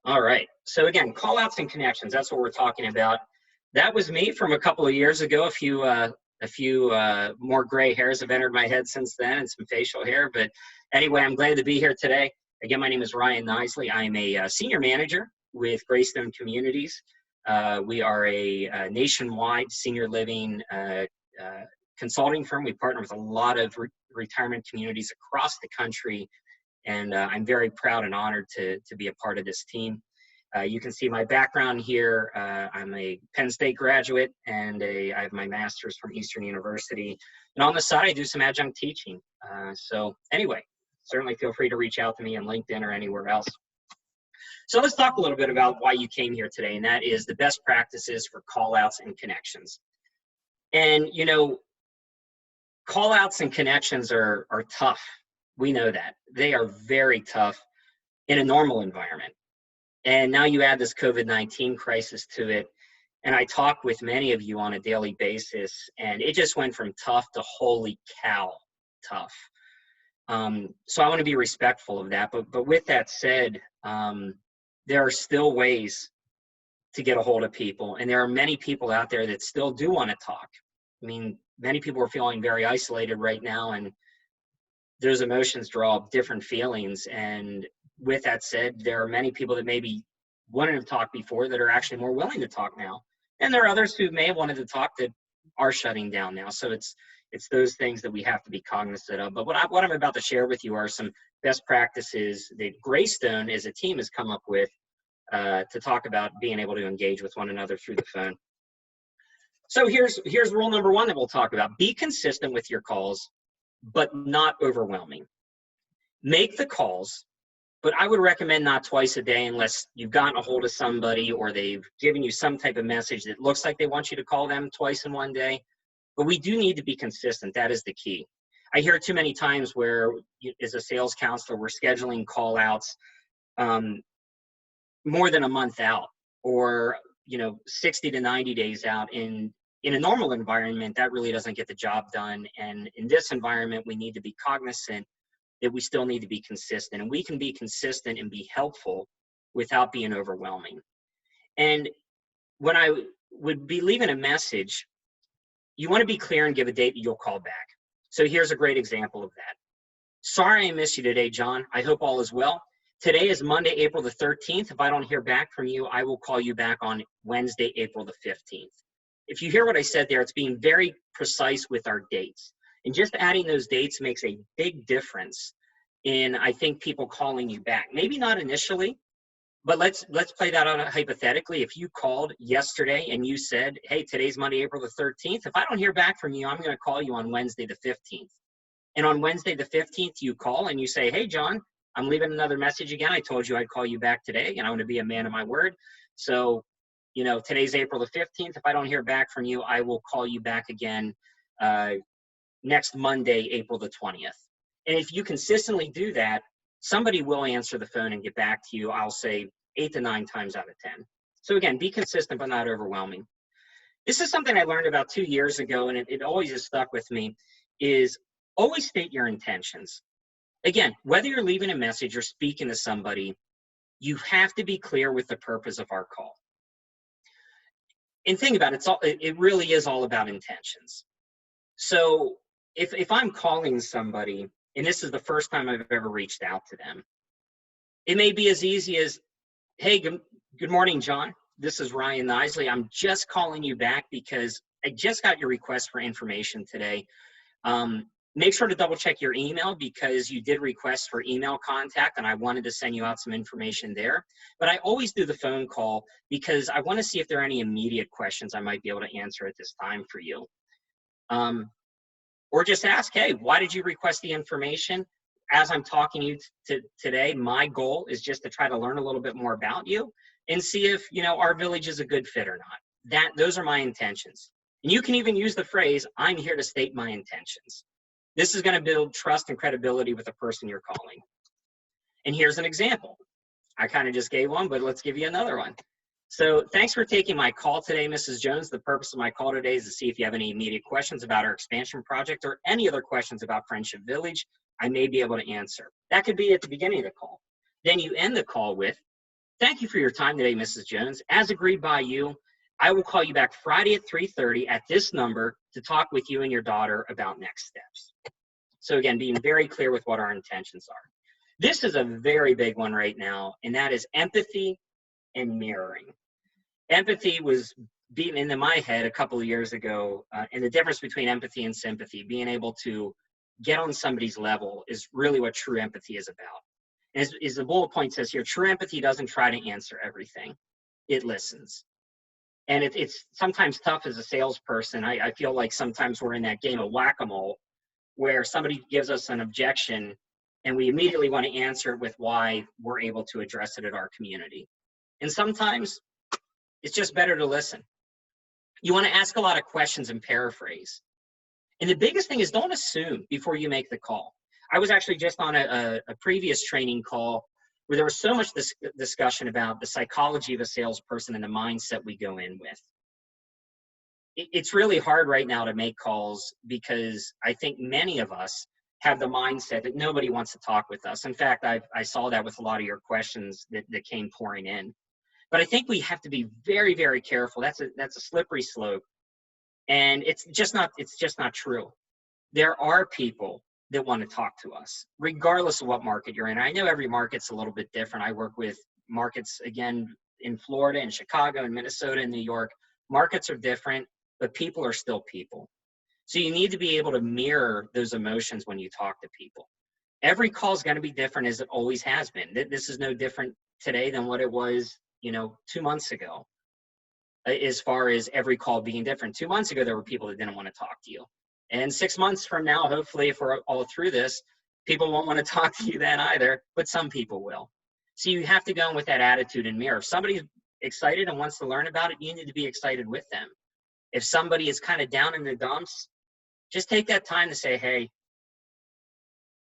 All right. So again, call outs and connections. That's what we're talking about. That was me from a couple of years ago. A few more gray hairs have entered my head since then, and some facial hair. But anyway, I'm glad to be here today. Again, my name is Ryan Nisley. I am a senior manager with Greystone Communities. We are a nationwide senior living consulting firm. We partner with a lot of retirement communities across the country, and I'm very proud and honored to be a part of this team. You can see my background here. I'm a Penn State graduate, and I have my master's from Eastern University. And on the side, I do some adjunct teaching. So anyway, certainly feel free to reach out to me on LinkedIn or anywhere else. So let's talk a little bit about why you came here today, and that is the best practices for call outs and connections. And you know, call outs and connections are tough. We know that. They are very tough in a normal environment. And now you add this COVID-19 crisis to it. And I talk with many of you on a daily basis, and it just went from tough to holy cow tough. So I want to be respectful of that. But with that said, there are still ways to get a hold of people. And there are many people out there that still do want to talk. I mean, many people are feeling very isolated right now, and those emotions draw up different feelings. And with that said, there are many people that maybe wouldn't have talked before that are actually more willing to talk now. And there are others who may have wanted to talk that are shutting down now. So it's those things that we have to be cognizant of. But what I'm about to share with you are some best practices that Greystone as a team has come up with to talk about being able to engage with one another through the phone. So here's rule number one that we'll talk about. Be consistent with your calls, but not overwhelming. Make the calls, but I would recommend not twice a day unless you've gotten a hold of somebody or they've given you some type of message that looks like they want you to call them twice in one day. But we do need to be consistent. That is the key. I hear too many times where, as a sales counselor, we're scheduling call outs more than a month out, or 60 to 90 days out. In a normal environment, that really doesn't get the job done. And in this environment, we need to be cognizant that we still need to be consistent. And we can be consistent and be helpful without being overwhelming. And when I would be leaving a message, you want to be clear and give a date that you'll call back. So here's a great example of that. Sorry I missed you today, John. I hope all is well. Today is Monday, April the 13th. If I don't hear back from you, I will call you back on Wednesday, April the 15th. If you hear what I said there, it's being very precise with our dates. And just adding those dates makes a big difference in, I think, people calling you back. Maybe not initially, but let's play that out hypothetically. If you called yesterday and you said, hey, today's Monday, April the 13th. If I don't hear back from you, I'm going to call you on Wednesday the 15th. And on Wednesday the 15th, you call and you say, hey, John, I'm leaving another message again. I told you I'd call you back today, and I want to be a man of my word. So, today's April the 15th. If I don't hear back from you, I will call you back again next Monday, April the 20th. And if you consistently do that, somebody will answer the phone and get back to you, I'll say 8 to 9 times out of 10. So again, be consistent, but not overwhelming. This is something I learned about 2 years ago, and it always has stuck with me, is always state your intentions. Again, whether you're leaving a message or speaking to somebody, you have to be clear with the purpose of our call. And think about it, it really is all about intentions. So if I'm calling somebody, and this is the first time I've ever reached out to them, it may be as easy as, hey, good morning, John. This is Ryan Nisley. I'm just calling you back because I just got your request for information today. Make sure to double check your email because you did request for email contact and I wanted to send you out some information there. But I always do the phone call because I want to see if there are any immediate questions I might be able to answer at this time for you. Or just ask, hey, why did you request the information? As I'm talking to you today, my goal is just to try to learn a little bit more about you and see if, our village is a good fit or not. Those are my intentions. And you can even use the phrase, I'm here to state my intentions. This is going to build trust and credibility with the person you're calling. And here's an example. I kind of just gave one, but let's give you another one. So thanks for taking my call today, Mrs. Jones. The purpose of my call today is to see if you have any immediate questions about our expansion project or any other questions about Friendship Village I may be able to answer. That could be at the beginning of the call. Then you end the call with, Thank you for your time today, Mrs. Jones. As agreed by you, I will call you back Friday at 3:30 at this number to talk with you and your daughter about next steps. So again, being very clear with what our intentions are. This is a very big one right now, and that is empathy and mirroring. Empathy was beaten into my head a couple of years ago, and the difference between empathy and sympathy, being able to get on somebody's level, is really what true empathy is about. As the bullet point says here, true empathy doesn't try to answer everything. It listens. And it's sometimes tough as a salesperson. I feel like sometimes we're in that game of whack-a-mole where somebody gives us an objection and we immediately want to answer it with why we're able to address it at our community. And sometimes it's just better to listen. You want to ask a lot of questions and paraphrase. And the biggest thing is don't assume before you make the call. I was actually just on a previous training call where there was so much discussion about the psychology of a salesperson and the mindset we go in with. It's really hard right now to make calls because I think many of us have the mindset that nobody wants to talk with us. In fact, I saw that with a lot of your questions that came pouring in. But I think we have to be very, very careful. That's a slippery slope. And it's just not true. There are people that want to talk to us, regardless of what market you're in. I know every market's a little bit different. I work with markets, again, in Florida and Chicago and Minnesota and New York. Markets are different, but people are still people. So you need to be able to mirror those emotions when you talk to people. Every call is going to be different, as it always has been. This is no different today than what it was, 2 months ago, as far as every call being different. 2 months ago, there were people that didn't want to talk to you. And 6 months from now, hopefully, if we're all through this, people won't want to talk to you then either, but some people will. So you have to go in with that attitude and mirror. If somebody's excited and wants to learn about it, you need to be excited with them. If somebody is kind of down in the dumps, just take that time to say, hey,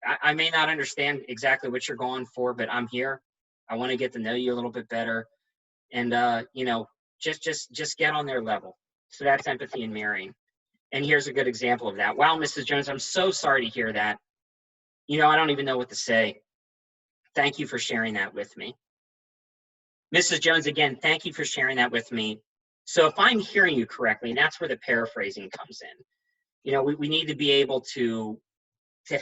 I may not understand exactly what you're going for, but I'm here. I want to get to know you a little bit better. And, just get on their level. So that's empathy and mirroring. And here's a good example of that. Wow, Mrs. Jones, I'm so sorry to hear that. I don't even know what to say. Thank you for sharing that with me. Mrs. Jones, again, thank you for sharing that with me. So if I'm hearing you correctly, and that's where the paraphrasing comes in. We need to be able to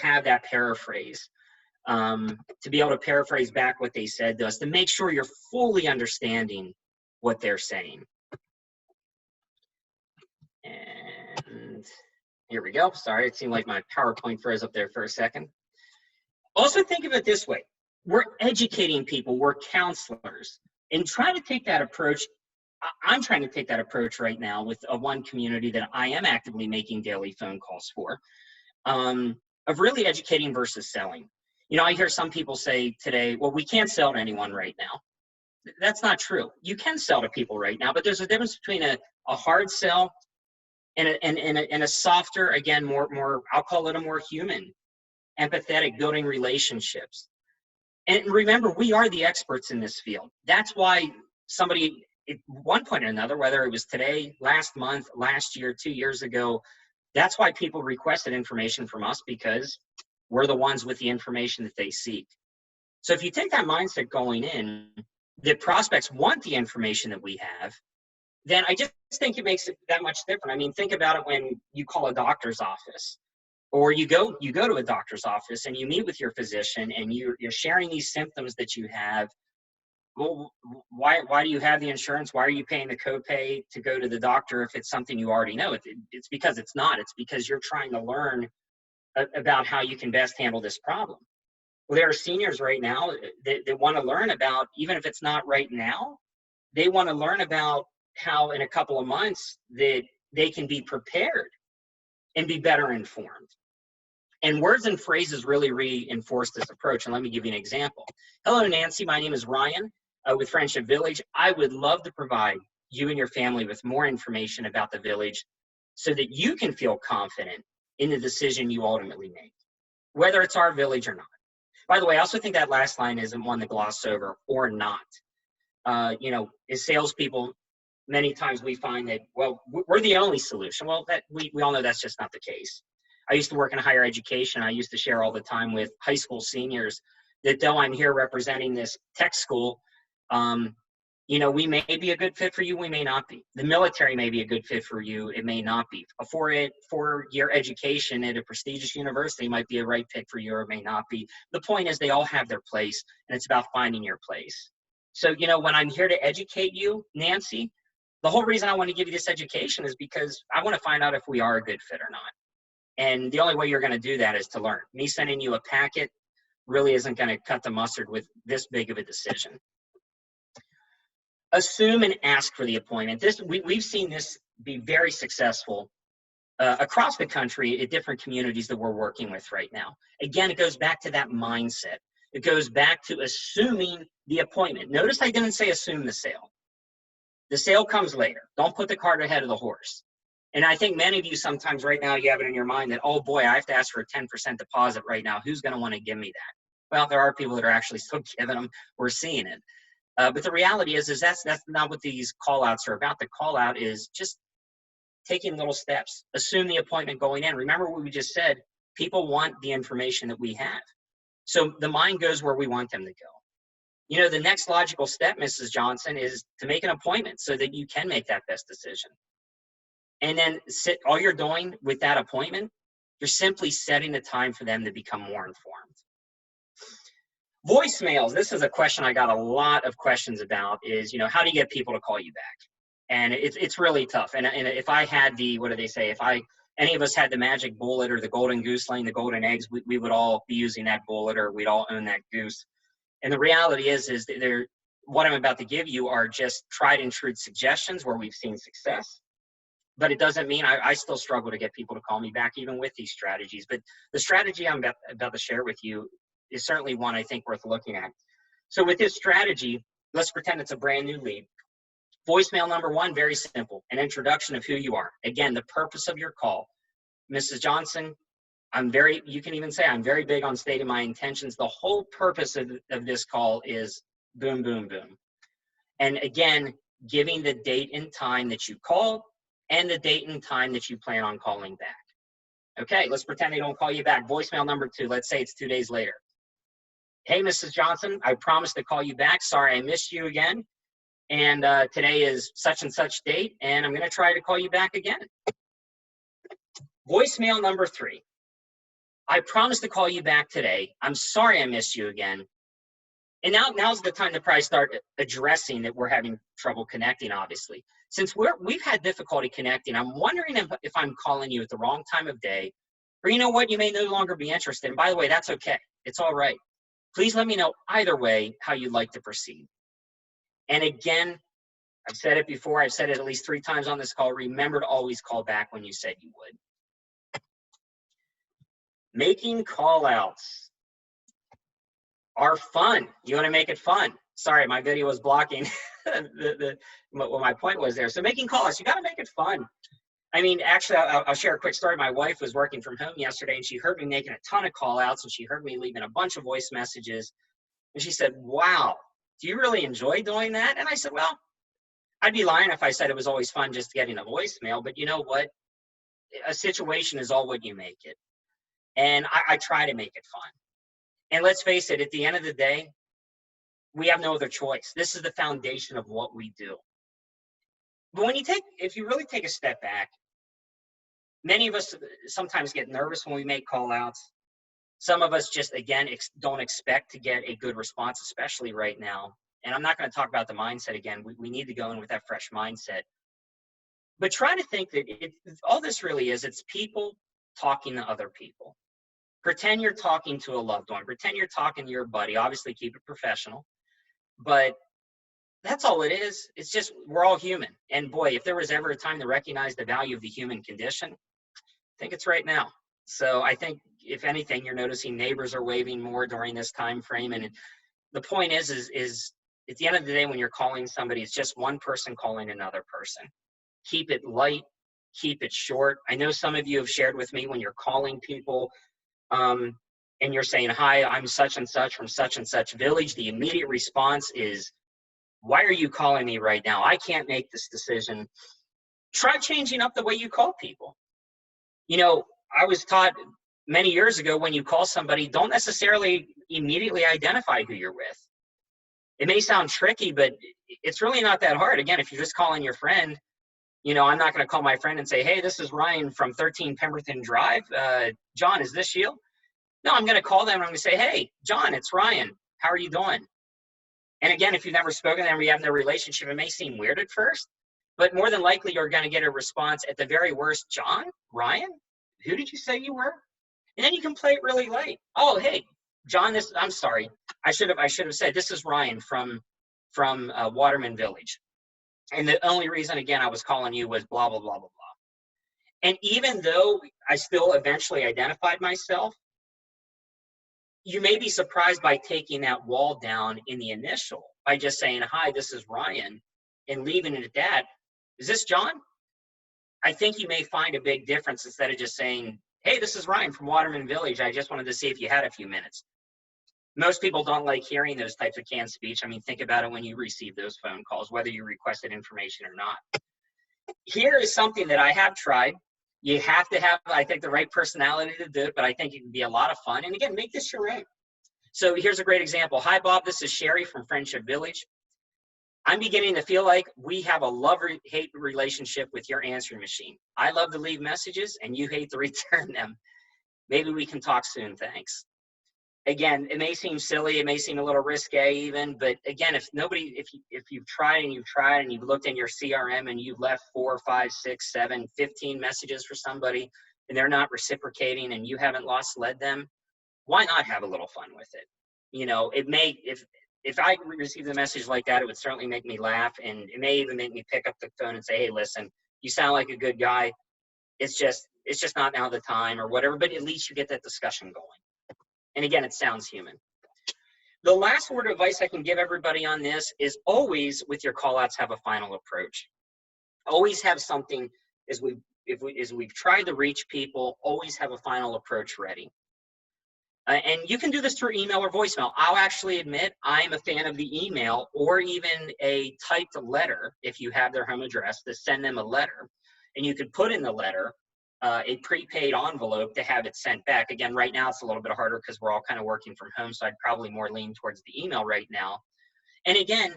have that paraphrase, to be able to paraphrase back what they said to us, to make sure you're fully understanding what they're saying. And here we go. Sorry, it seemed like my PowerPoint froze up there for a second. Also think of it this way. We're educating people. We're counselors. And try to take that approach. I'm trying to take that approach right now with one community that I am actively making daily phone calls for, of really educating versus selling. I hear some people say today, well, we can't sell to anyone right now. That's not true. You can sell to people right now, but there's a difference between a hard sell and a softer, again, more, I'll call it a more human, empathetic, building relationships. And remember, we are the experts in this field. That's why somebody at one point or another, whether it was today, last month, last year, 2 years ago, that's why people requested information from us, because we're the ones with the information that they seek. So if you take that mindset going in, that prospects want the information that we have, then I just think it makes it that much different. I mean, think about it when you call a doctor's office, or you go to a doctor's office and you meet with your physician and you're sharing these symptoms that you have. Well, why do you have the insurance? Why are you paying the copay to go to the doctor if it's something you already know? It's because it's not. It's because you're trying to learn about how you can best handle this problem. Well, there are seniors right now that want to learn about, even if it's not right now, they want to learn about how in a couple of months that they can be prepared and be better informed. And words and phrases really reinforce this approach. And let me give you an example. Hello, Nancy. My name is Ryan with Friendship Village. I would love to provide you and your family with more information about the village so that you can feel confident in the decision you ultimately make, whether it's our village or not. By the way, I also think that last line isn't one to gloss over, or not. As salespeople, many times we find that, well, we're the only solution. Well, that we all know that's just not the case. I used to work in higher education. I used to share all the time with high school seniors that though I'm here representing this tech school, You know, we may be a good fit for you, we may not be. The military may be a good fit for you, it may not be. A four-year education at a prestigious university might be a right pick for you, or it may not be. The point is, they all have their place, and it's about finding your place. So, you know, when I'm here to educate you, Nancy, the whole reason I want to give you this education is because I want to find out if we are a good fit or not. And the only way you're going to do that is to learn. Me sending you a packet really isn't going to cut the mustard with this big of a decision. Assume and ask for the appointment. We've seen this be very successful across the country at different communities that we're working with right now. Again, it goes back to that mindset. It goes back to assuming the appointment. Notice I didn't say assume the sale. The sale comes later. Don't put the cart ahead of the horse. And I think many of you sometimes right now, you have it in your mind that, oh boy, I have to ask for a 10% deposit right now. Who's going to want to give me that? Well, there are people that are actually still giving them. We're seeing it. But the reality is that's not what these call outs are about. The call out is just taking little steps. Assume the appointment going in. Remember what we just said, people want the information that we have. So the mind goes where we want them to go. You know, the next logical step, Mrs. Johnson, is to make an appointment so that you can make that best decision. And then all you're doing with that appointment, you're simply setting the time for them to become more informed. Voicemails. This is a question I got a lot of questions about is, you know, how do you get people to call you back? And it's really tough. And if I had the, what do they say? If any of us had the magic bullet or the golden goose laying the golden eggs, we would all be using that bullet, or we'd all own that goose. And the reality is that what I'm about to give you are just tried and true suggestions where we've seen success. But it doesn't mean I still struggle to get people to call me back even with these strategies. But the strategy I'm about to share with you is certainly one I think worth looking at. So with this strategy, let's pretend it's a brand new lead. Voicemail number one, very simple, an introduction of who you are. Again, the purpose of your call. Mrs. Johnson, you can even say I'm very big on stating my intentions. The whole purpose of this call is boom, boom, boom. And again, giving the date and time that you called and the date and time that you plan on calling back. Okay, let's pretend they don't call you back. Voicemail number two, let's say it's 2 days later. Hey, Mrs. Johnson, I promised to call you back. Sorry, I missed you again. And today is such and such date, and I'm going to try to call you back again. Voicemail number three. I promised to call you back today. I'm sorry I missed you again. And now's the time to probably start addressing that we're having trouble connecting, obviously. Since we've had difficulty connecting, I'm wondering if I'm calling you at the wrong time of day, or you know what, you may no longer be interested. And by the way, that's okay. It's all right. Please let me know either way how you'd like to proceed. And again, I've said it before, I've said it at least 3 times on this call, remember to always call back when you said you would. Making call outs are fun. You want to make it fun. Sorry, my video was blocking what my point was there. So making call outs, you got to make it fun. I mean, actually, I'll share a quick story. My wife was working from home yesterday, and she heard me making a ton of call outs, and she heard me leaving a bunch of voice messages. And she said, wow, do you really enjoy doing that? And I said, well, I'd be lying if I said it was always fun just getting a voicemail, but you know what? A situation is all what you make it. And I try to make it fun. And let's face it, at the end of the day, we have no other choice. This is the foundation of what we do. But if you really take a step back, many of us sometimes get nervous when we make call outs. Some of us just, again, don't expect to get a good response, especially right now. And I'm not going to talk about the mindset again. We need to go in with that fresh mindset. But try to think that all this really is, it's people talking to other people. Pretend you're talking to a loved one. Pretend you're talking to your buddy. Obviously, keep it professional. But that's all it is. It's just we're all human. And boy, if there was ever a time to recognize the value of the human condition, I think it's right now. So I think, if anything, you're noticing neighbors are waving more during this time frame. And the point is at the end of the day, when you're calling somebody, it's just one person calling another person. Keep it light. Keep it short. I know some of you have shared with me when you're calling people, and you're saying, hi, I'm such and such from such and such village. The immediate response is, why are you calling me right now? I can't make this decision. Try changing up the way you call people. You know, I was taught many years ago, when you call somebody, don't necessarily immediately identify who you're with. It may sound tricky, but it's really not that hard. Again, if you're just calling your friend, you know, I'm not going to call my friend and say, hey, this is Ryan from 13 Pemberton Drive. John, is this you? No, I'm going to call them and I'm going to say, hey, John, it's Ryan. How are you doing? And again, if you've never spoken to them, we have no relationship, it may seem weird at first, but more than likely you're going to get a response at the very worst, John, Ryan, who did you say you were? And then you can play it really light. Oh, hey, John, I'm sorry. I should have said, this is Ryan from Waterman Village. And the only reason, again, I was calling you was blah, blah, blah, blah, blah. And even though I still eventually identified myself, you may be surprised by taking that wall down in the initial by just saying, hi, this is Ryan, and leaving it at that. Is this John? I think you may find a big difference instead of just saying, hey, this is Ryan from Waterman Village. I just wanted to see if you had a few minutes. Most people don't like hearing those types of canned speech. I mean, think about it when you receive those phone calls, whether you requested information or not. Here is something that I have tried. You have to have, I think, the right personality to do it, but I think it can be a lot of fun. And again, make this your own. So here's a great example. Hi, Bob. This is Sherry from Friendship Village. I'm beginning to feel like we have a love-hate relationship with your answering machine. I love to leave messages, and you hate to return them. Maybe we can talk soon. Thanks. Again, it may seem silly, it may seem a little risque even, but again, if you've tried and you've looked in your CRM and you've left 4, 5, 6, 7, 15 messages for somebody and they're not reciprocating and you haven't led them, why not have a little fun with it? You know, it may, if I received a message like that, it would certainly make me laugh, and it may even make me pick up the phone and say, hey, listen, you sound like a good guy. It's just not now the time or whatever, but at least you get that discussion going. And again, it sounds human. The last word of advice I can give everybody on this is always, with your call-outs, have a final approach. Always have something, as we've tried to reach people, always have a final approach ready. And you can do this through email or voicemail. I'll actually admit I'm a fan of the email or even a typed letter if you have their home address, to send them a letter. And you could put in the letter a prepaid envelope to have it sent back. Again, right now it's a little bit harder because we're all kind of working from home, so I'd probably more lean towards the email right now. And again,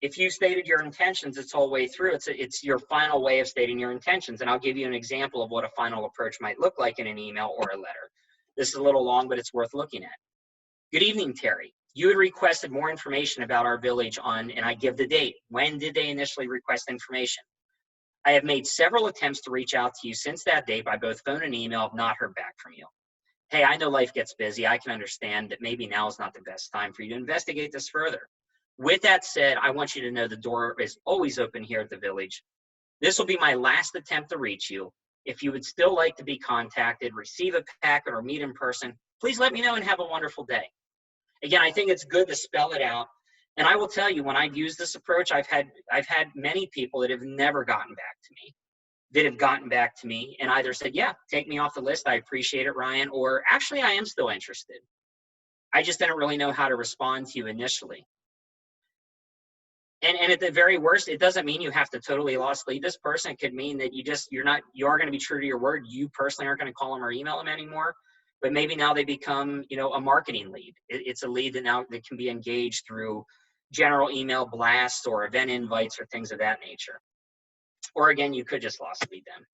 if you stated your intentions, it's all the way through. It's your final way of stating your intentions. And I'll give you an example of what a final approach might look like in an email or a letter. This is a little long, but it's worth looking at. Good evening, Terry. You had requested more information about our village and I give the date. When did they initially request information? I have made several attempts to reach out to you since that date by both phone and email. Have not heard back from you. Hey, I know life gets busy. I can understand that maybe now is not the best time for you to investigate this further. With that said, I want you to know the door is always open here at the village. This will be my last attempt to reach you. If you would still like to be contacted, receive a packet, or meet in person, please let me know and have a wonderful day. Again, I think it's good to spell it out. And I will tell you, when I've used this approach, I've had many people that have never gotten back to me, that have gotten back to me and either said, yeah, take me off the list, I appreciate it, Ryan, or actually I am still interested. I just didn't really know how to respond to you initially. And at the very worst, it doesn't mean you have to totally lead this person. It could mean that you are going to be true to your word. You personally aren't going to call them or email them anymore. But maybe now they become, a marketing lead. It's a lead that can be engaged through general email blasts or event invites or things of that nature. Or again, you could just lead them.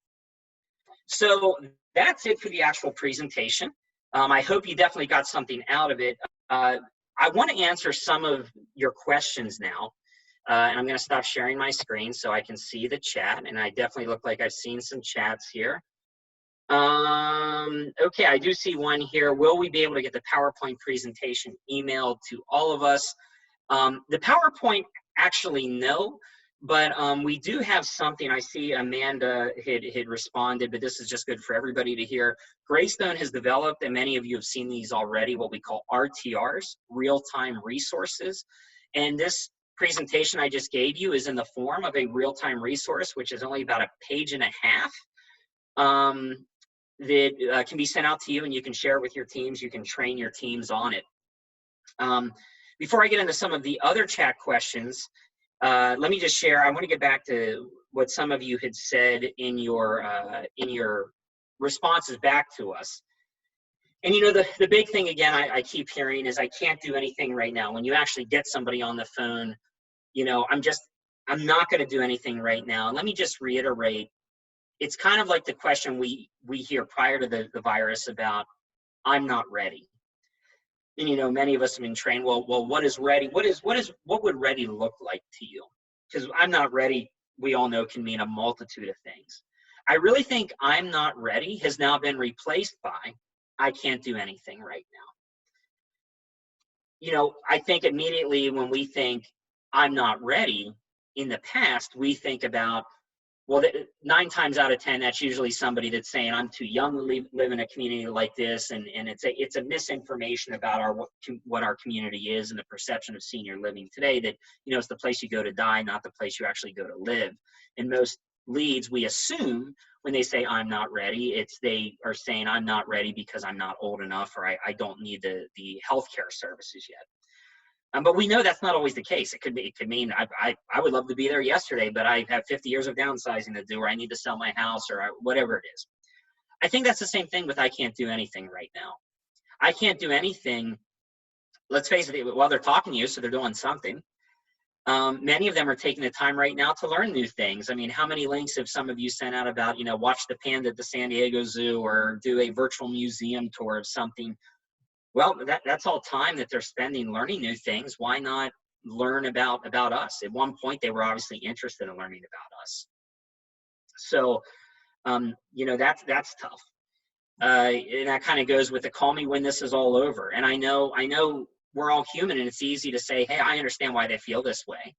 So that's it for the actual presentation. I hope you definitely got something out of it. I want to answer some of your questions now. And I'm going to stop sharing my screen so I can see the chat. And I definitely look like I've seen some chats here. Okay, I do see one here. Will we be able to get the PowerPoint presentation emailed to all of us? The PowerPoint, actually, no. But we do have something. I see Amanda had responded, but this is just good for everybody to hear. Greystone has developed, and many of you have seen these already, what we call RTRs, real-time resources. And this presentation I just gave you is in the form of a real-time resource, which is only about a page and a half, that can be sent out to you, and you can share it with your teams. You can train your teams on it. Before I get into some of the other chat questions, let me just share. I want to get back to what some of you had said in your responses back to us. And the big thing again, I keep hearing is I can't do anything right now. When you actually get somebody on the phone, I'm not going to do anything right now. And let me just reiterate, it's kind of like the question we hear prior to the virus about, I'm not ready. And many of us have been trained, well, what is ready? What would ready look like to you? Because I'm not ready, we all know, can mean a multitude of things. I really think I'm not ready has now been replaced by I can't do anything right now. I think immediately when we think I'm not ready, in the past, we think about, well, 9 times out of 10, that's usually somebody that's saying, I'm too young to live in a community like this. And it's a misinformation about what our community is and the perception of senior living today, that, it's the place you go to die, not the place you actually go to live. And most leads, we assume when they say, I'm not ready, they are saying, I'm not ready because I'm not old enough, or I don't need the healthcare services yet. But we know that's not always the case. It could mean I would love to be there yesterday, but I have 50 years of downsizing to do, or I need to sell my house, or whatever it is. I think that's the same thing with I can't do anything right now. I can't do anything. Let's face it, while they're talking to you, so they're doing something. Many of them are taking the time right now to learn new things. I mean, how many links have some of you sent out about, watch the panda at the San Diego Zoo, or do a virtual museum tour of something? Well, that's all time that they're spending learning new things. Why not learn about us? At one point, they were obviously interested in learning about us. So, that's tough. And that kind of goes with the call me when this is all over. And I know we're all human, and it's easy to say, hey, I understand why they feel this way.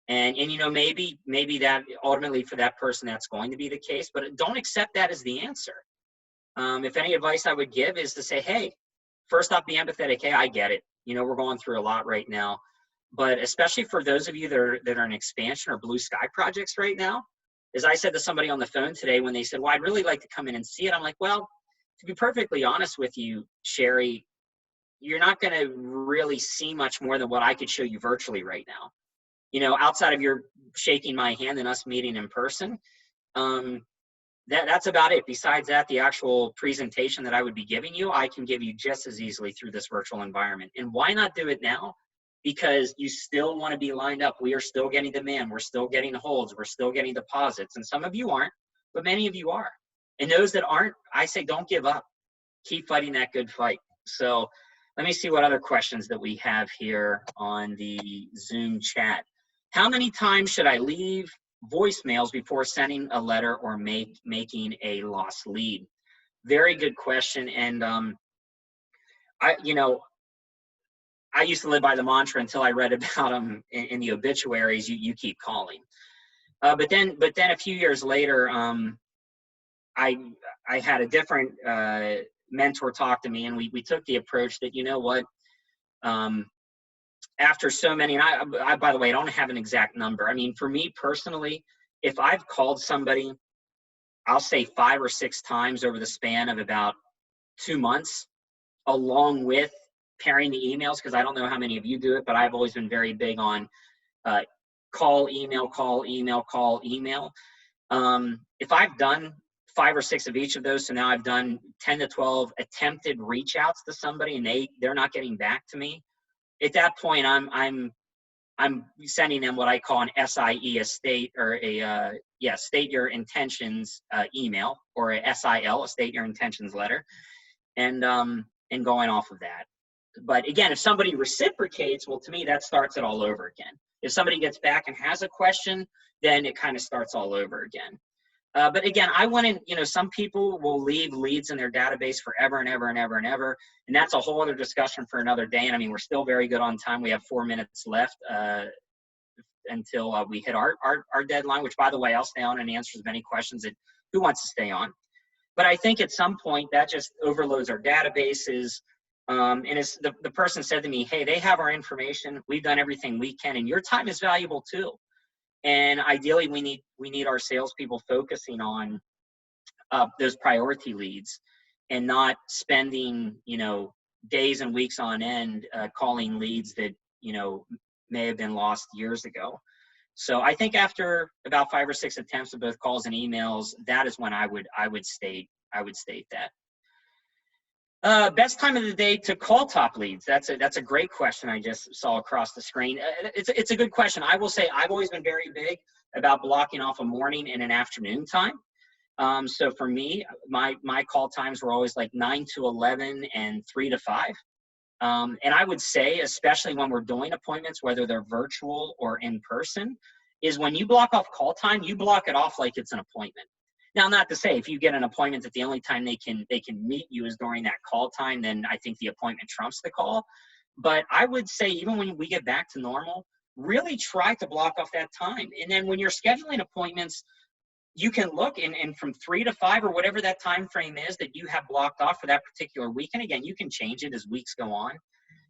And maybe that ultimately for that person, that's going to be the case, but don't accept that as the answer. If any advice I would give is to say, hey, first off, be empathetic. Hey, I get it. We're going through a lot right now. But especially for those of you that are in expansion or blue sky projects right now, as I said to somebody on the phone today when they said, well, I'd really like to come in and see it. I'm like, well, to be perfectly honest with you, Sherry, you're not going to really see much more than what I could show you virtually right now. Outside of your shaking my hand and us meeting in person, that's about it. Besides that, the actual presentation that I would be giving you, I can give you just as easily through this virtual environment. And why not do it now? Because you still want to be lined up. We are still getting demand. We're still getting holds. We're still getting deposits. And some of you aren't, but many of you are. And those that aren't, I say, don't give up. Keep fighting that good fight. So let me see what other questions that we have here on the Zoom chat. How many times should I leave voicemails before sending a letter or making a lost lead? Very good question. And I used to live by the mantra until I read about them in the obituaries. You keep calling. But then a few years later, I had a different mentor talk to me, and we took the approach that, after so many, and I by the way, I don't have an exact number. I mean, for me personally, if I've called somebody, I'll say 5 or 6 times over the span of about 2 months, along with pairing the emails, because I don't know how many of you do it, but I've always been very big on call, email, call, email, call, email. If I've done 5 or 6 of each of those, so now I've done 10 to 12 attempted reach outs to somebody, and they're not getting back to me. At that point, I'm sending them what I call an SIE, state your intentions email, or a SIL, a state your intentions letter, and going off of that. But again, if somebody reciprocates, well, to me, that starts it all over again. If somebody gets back and has a question, then it kind of starts all over again. But again, some people will leave leads in their database forever and ever and ever and ever. And that's a whole other discussion for another day. And I mean, we're still very good on time. We have 4 minutes left until we hit our deadline, which, by the way, I'll stay on and answer as many questions as who wants to stay on. But I think at some point that just overloads our databases. And as the person said to me, hey, they have our information. We've done everything we can. And your time is valuable too. And ideally, we need our salespeople focusing on those priority leads, and not spending days and weeks on end calling leads that may have been lost years ago. So I think after about 5 or 6 attempts of both calls and emails, that is when I would state that. Best time of the day to call top leads. That's a great question I just saw across the screen. It's a good question. I will say I've always been very big about blocking off a morning and an afternoon time. So for me, my call times were always like 9 to 11 and 3 to 5. And I would say, especially when we're doing appointments, whether they're virtual or in person, is when you block off call time, you block it off like it's an appointment. Now, not to say if you get an appointment that the only time they can meet you is during that call time, then I think the appointment trumps the call. But I would say even when we get back to normal, really try to block off that time. And then when you're scheduling appointments, you can look and from 3 to 5 or whatever that time frame is that you have blocked off for that particular week. And again, you can change it as weeks go on.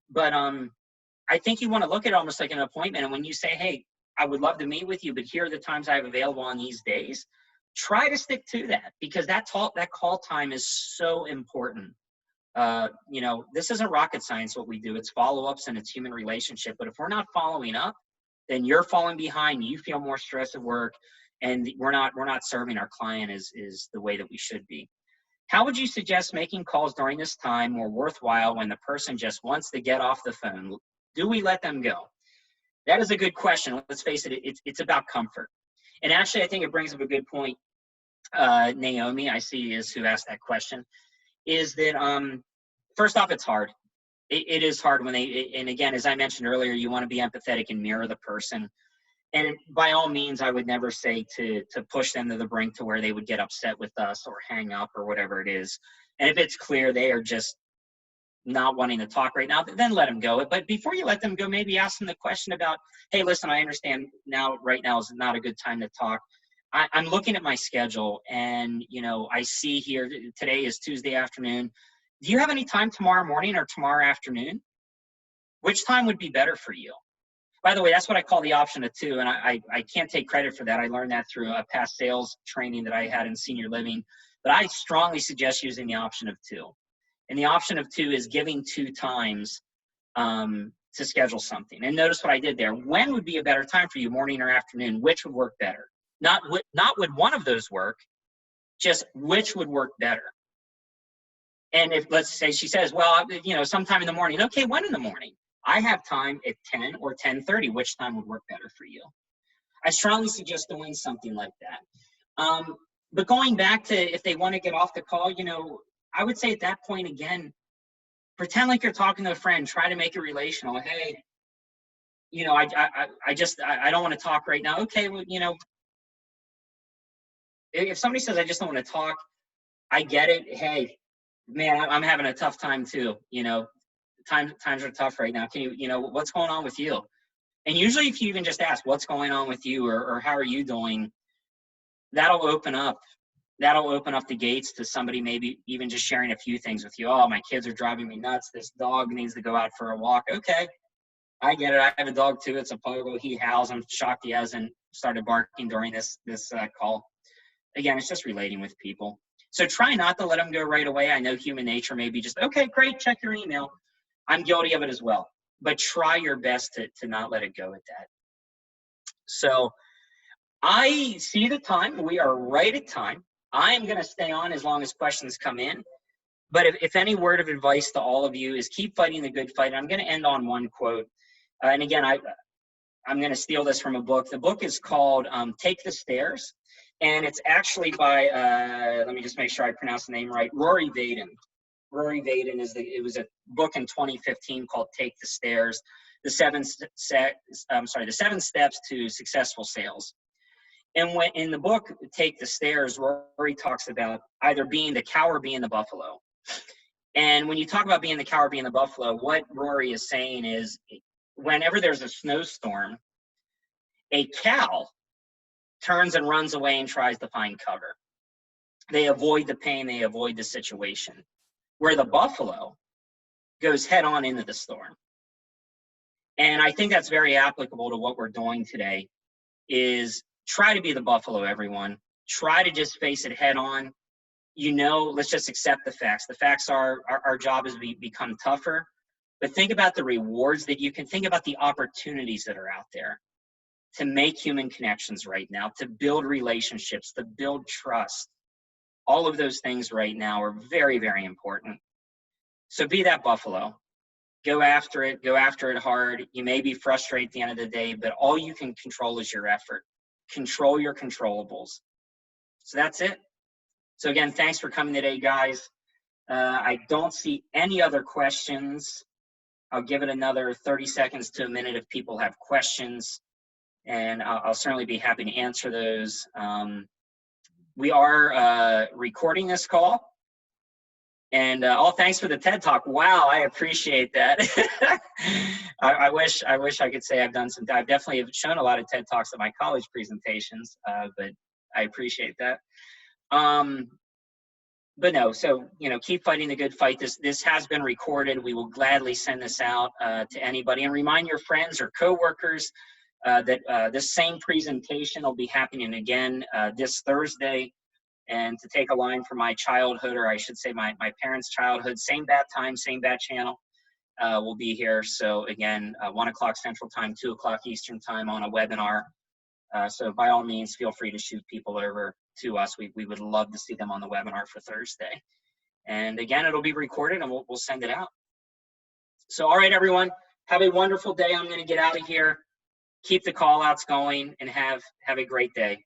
But I think you want to look at it almost like an appointment. And when you say, hey, I would love to meet with you, but here are the times I have available on these days, try to stick to that, because that call time is so important. You know, this isn't rocket science what we do. It's follow-ups and it's human relationship. But if we're not following up, then you're falling behind. You feel more stress at work, and we're not serving our client is the way that we should be. How would you suggest making calls during this time more worthwhile when the person just wants to get off the phone? Do we let them go? That is a good question. Let's face it, it's about comfort. And actually, I think it brings up a good point. Naomi, I see, is who asked that question, is that first off, it's hard. It is hard when and again, as I mentioned earlier, you want to be empathetic and mirror the person. And by all means, I would never say to push them to the brink to where they would get upset with us or hang up or whatever it is. And if it's clear they are just not wanting to talk right now, then let them go. But before you let them go, maybe ask them the question about, hey, listen, I understand right now is not a good time to talk. I'm looking at my schedule, and you know, I see here today is Tuesday afternoon. Do you have any time tomorrow morning or tomorrow afternoon? Which time would be better for you? By the way, that's what I call the option of 2, and I can't take credit for that. I learned that through a past sales training that I had in senior living, but I strongly suggest using the option of 2. And the option of 2 is giving 2 times to schedule something. And notice what I did there. When would be a better time for you, morning or afternoon? Which would work better? Not would one of those work, just which would work better. And if, let's say she says, well, you know, sometime in the morning. Okay, when in the morning? I have time at 10 or 10:30. Which time would work better for you? I strongly suggest doing something like that. But going back to if they want to get off the call, you know, I would say at that point, again, pretend like you're talking to a friend. Try to make it relational. Hey, you know, I don't want to talk right now. Okay, well, you know, if somebody says, I just don't want to talk, I get it. Hey, man, I'm having a tough time too. You know, times are tough right now. Can you know, what's going on with you? And usually if you even just ask what's going on with you or how are you doing, that'll open up the gates to somebody maybe even just sharing a few things with you. Oh, my kids are driving me nuts. This dog needs to go out for a walk. Okay, I get it. I have a dog too. It's a pogo. He howls. I'm shocked he hasn't started barking during this call. Again, it's just relating with people. So try not to let them go right away. I know human nature may be just, okay, great, check your email. I'm guilty of it as well. But try your best to not let it go at that. So I see the time. We are right at time. I am going to stay on as long as questions come in. But if any word of advice to all of you is keep fighting the good fight. I'm going to end on one quote. And again, I'm going to steal this from a book. The book is called Take the Stairs. And it's actually by, let me just make sure I pronounce the name right, Rory Vaden. Rory Vaden it was a book in 2015 called Take the Stairs, the 7 steps to successful sales. And when in the book Take the Stairs, Rory talks about either being the cow or being the buffalo. And when you talk about being the cow or being the buffalo, what Rory is saying is whenever there's a snowstorm, a cow turns and runs away and tries to find cover. They avoid the pain, they avoid the situation. Where the buffalo goes head on into the storm. And I think that's very applicable to what we're doing today is try to be the buffalo, everyone. Try to just face it head on. You know, let's just accept the facts. The facts are our job is we become tougher. But think about the rewards that you can think about, the opportunities that are out there to make human connections right now, to build relationships, to build trust. All of those things right now are very, very important. So be that buffalo. Go after it hard. You may be frustrated at the end of the day, but all you can control is your effort. Control your controllables. So that's it. So again, thanks for coming today, guys. I don't see any other questions. I'll give it another 30 seconds to a minute if people have questions, and I'll certainly be happy to answer those. We are recording this call. And thanks for the TED Talk. Wow, I appreciate that. I wish I could say I've done some. I've definitely have shown a lot of TED Talks at my college presentations, but I appreciate that. But no, so keep fighting the good fight. This has been recorded. We will gladly send this out to anybody, and remind your friends or coworkers that this same presentation will be happening again this Thursday. And to take a line from my childhood, or I should say my parents' childhood, same bat time, same bat channel, will be here. So again, 1 o'clock Central Time, 2 o'clock Eastern Time on a webinar. So by all means, feel free to shoot people over to us. We would love to see them on the webinar for Thursday. And again, it'll be recorded and we'll send it out. So all right, everyone, have a wonderful day. I'm going to get out of here. Keep the call outs going and have a great day.